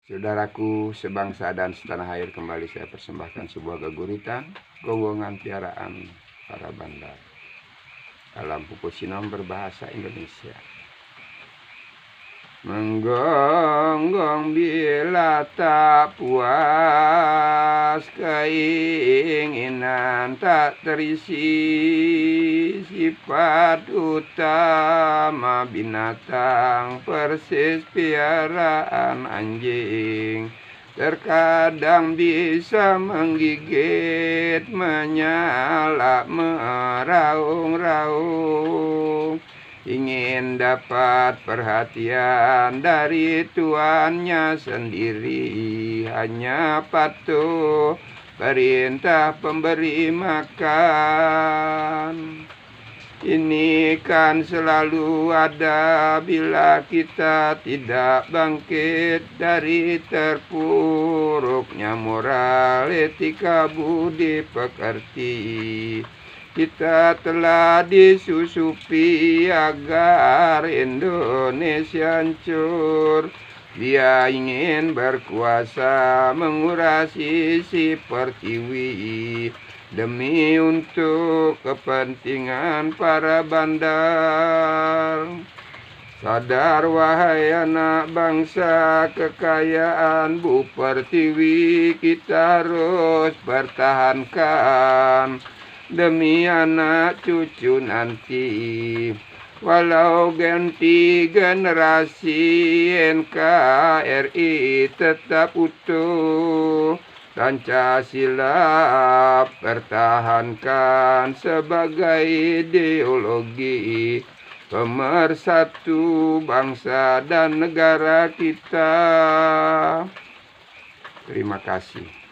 Saudaraku sebangsa dan setanah air, kembali saya persembahkan sebuah geguritan gonggongan piaraan para bandar dalam buku Sinom berbahasa Indonesia. Menggonggong bila tak puas, keinginan tak terisi, sifat utama binatang persis piaraan anjing. Terkadang bisa menggigit, menyala, meraung-raung. Ingin dapat perhatian dari tuannya sendiri, hanya patuh perintah pemberi makan. Ini kan selalu ada bila kita tidak bangkit dari terpuruknya moral, etika, budi pekerti. Kita telah disusupi agar Indonesia hancur. Dia ingin berkuasa, mengurasi si pertiwi demi untuk kepentingan para bandar. Sadar wahai anak bangsa, kekayaan Bu Pertiwi kita harus pertahankan demi anak cucu nanti. Walau ganti generasi, NKRI tetap utuh. Pancasila pertahankan sebagai ideologi pemersatu bangsa dan negara kita. Terima kasih.